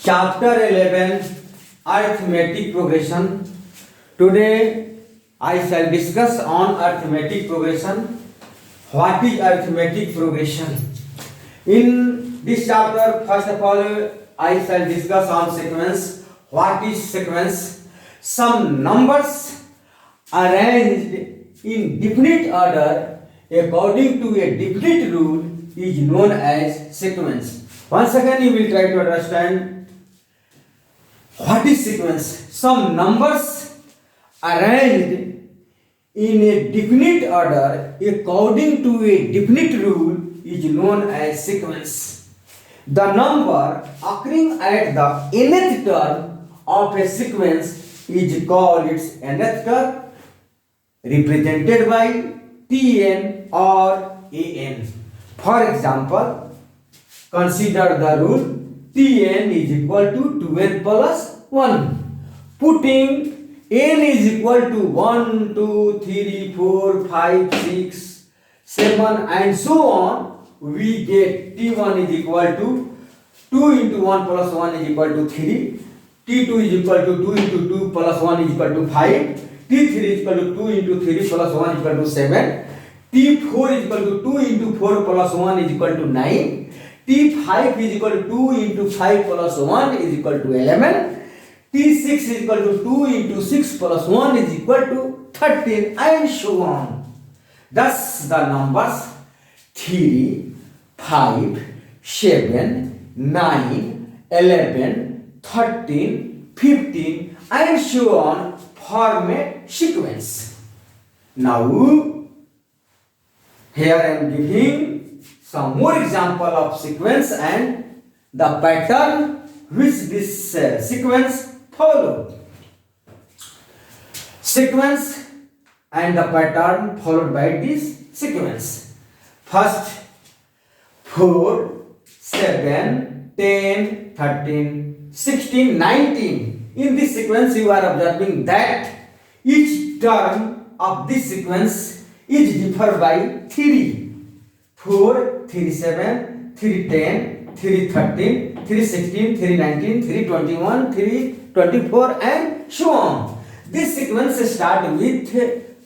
Chapter 11 Arithmetic Progression. Today I shall discuss on arithmetic progression. What is arithmetic progression? In this chapter, first of all, I shall discuss on sequence. What is sequence? Some numbers arranged in definite order according to a definite rule is known as sequence. Once again, you will try to understand what is sequence. Some numbers arranged in a definite order according to a definite rule is known as sequence. The number occurring at the nth term of a sequence is called its nth term, represented by Tn or An. For example, consider the rule Tn is equal to 12 plus 1. Putting n is equal to 1, 2, 3, 4, 5, 6, 7 and so on, we get T1 is equal to 2 into 1 plus 1 is equal to 3, T2 is equal to 2 into 2 plus 1 is equal to 5, T3 is equal to 2 into 3 plus 1 is equal to 7, T4 is equal to 2 into 4 plus 1 is equal to 9, T5 is equal to 2 into 5 plus 1 is equal to 11, T6 is equal to 2 into 6 plus 1 is equal to 13 and so on. Thus the numbers 3, 5, 7, 9, 11, 13, 15 and so on form a sequence. Now here I am giving some more example of sequence and the pattern which this sequence follow. Sequence and the pattern followed by this sequence. First 4, 7, 10, 13, 16, 19. In this sequence you are observing that each term of this sequence is differ by 3. 4, 3, 7, 3, 10, 3, 13, 3, 16, 3, 19, 3, 21, 3, 24 and so on. This sequence start with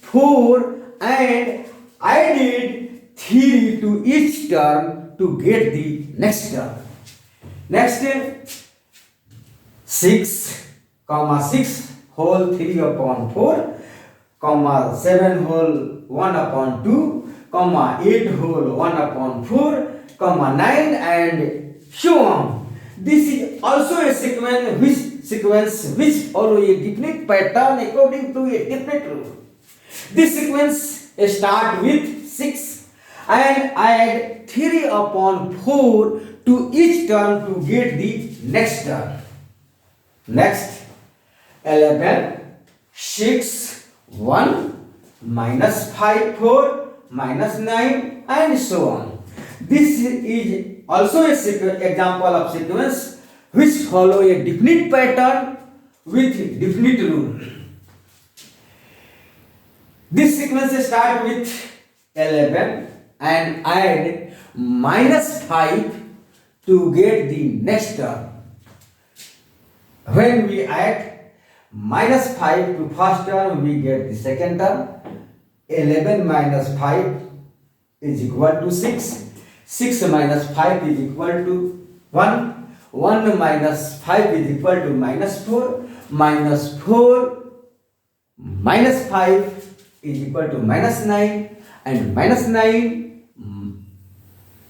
4 and I did 3 to each term to get the next term. Next 6, 6 whole 3 upon 4, 7 whole 1 upon 2, 8 whole 1 upon 4, 9 and so on. This is also a sequence which follow a definite pattern according to a definite rule. This sequence start with 6 and add 3 upon 4 to each term to get the next term. Next 11, 6, 1, minus 5, 4, minus 9 and so on. This is also a example of sequence which follow a definite pattern with definite rule. This sequence start with 11 and add minus 5 to get the next term. When we add minus 5 to first term, we get the second term. 11 minus 5 is equal to 6. 6 minus 5 is equal to 1. 1 minus 5 is equal to minus 4. Minus 4 minus 5 is equal to minus 9. And minus 9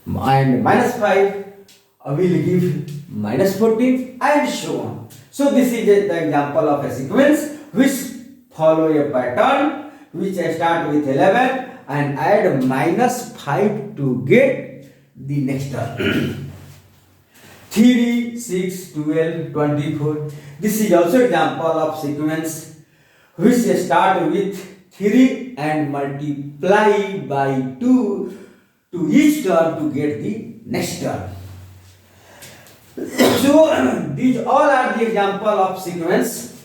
and minus 5 will give minus 14 and so on. So this is the example of a sequence which follow a pattern which I start with 11 and add minus 5 to get the next term. 3, 6, 12, 24. This is also example of sequence which start with 3 and multiply by 2 to each term to get the next term. So these all are the example of sequence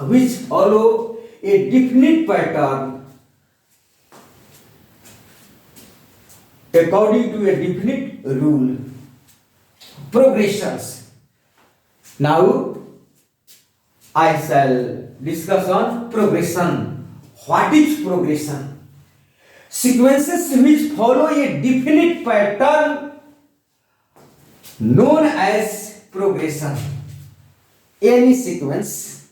which follow a definite pattern according to a definite rule. Progressions. Now I shall discuss on progression. What is progression? Sequences which follow a definite pattern known as progression. Any sequence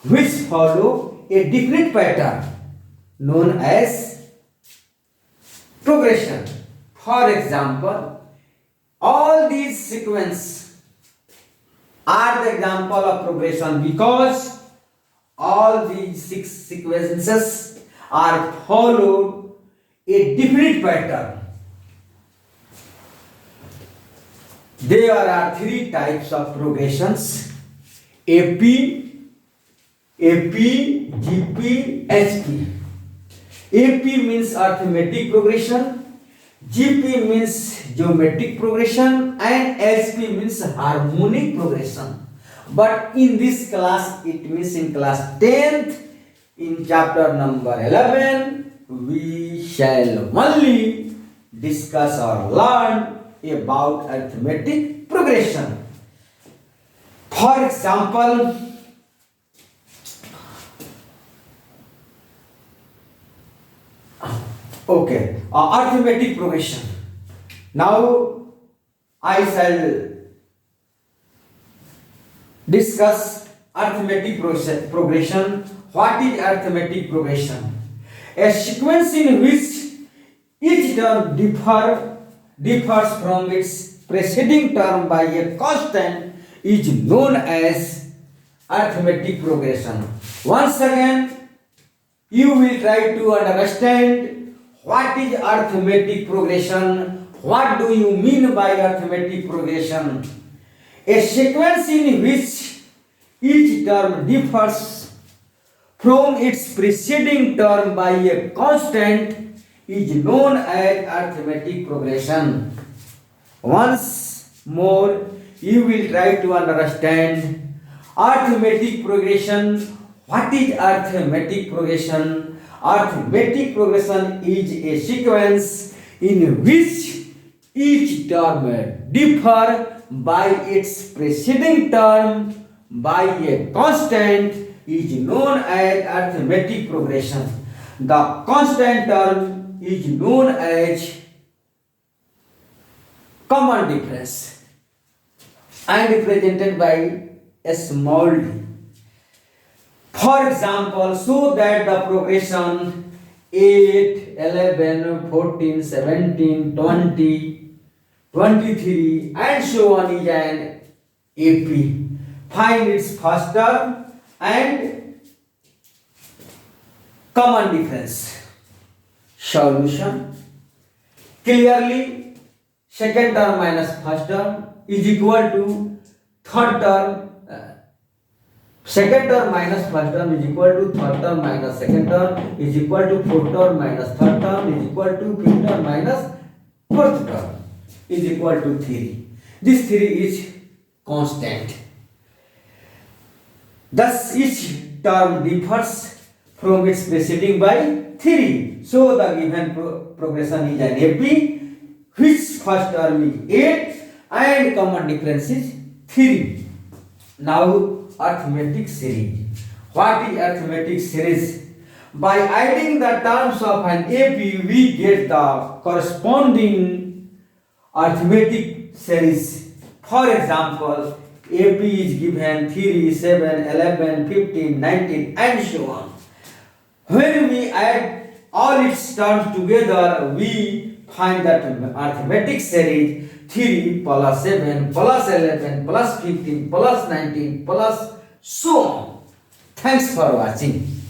which follow a definite pattern known as progression. For example, all these sequences are the example of progression because all these 6 sequences are followed a definite pattern. There are 3 types of progressions: AP, GP, HP. AP means arithmetic progression, GP means geometric progression, and HP means harmonic progression. But in this class, it means in class 10th, in chapter number 11, we shall only discuss or learn about arithmetic progression. For example, arithmetic progression. Now I shall discuss arithmetic progression. What is arithmetic progression? A sequence in which each term differs from its preceding term by a constant is known as arithmetic progression. Once again, you will try to understand what is arithmetic progression. What do you mean by arithmetic progression? A sequence in which each term differs from its preceding term by a constant is known as arithmetic progression. Once more, you will try to understand arithmetic progression. What is arithmetic progression? Arithmetic progression is a sequence in which each term differs by its preceding term by a constant is known as arithmetic progression. The constant term is known as common difference and represented by a small d. For example, so that the progression 8, 11, 14, 17, 20, 23 and so on is an AP. Find its first term and common difference. Solution. Clearly, second term minus first term is equal to third term. Second term minus first term is equal to third term minus second term is equal to fourth term minus third term is equal to fifth term minus fourth term is equal to 3. This 3 is constant. Thus each term differs from its preceding by 3. So the given progression is an AP, which first term is 8 and common difference is 3. Now arithmetic series. What is arithmetic series? By adding the terms of an AP, we get the corresponding arithmetic series. For example, AP is given 3, 7, 11, 15, 19 and so on. When we add all its terms together, we find that arithmetic series 3 plus 7 plus 11 plus 15 plus 19 plus so on. Thanks for watching.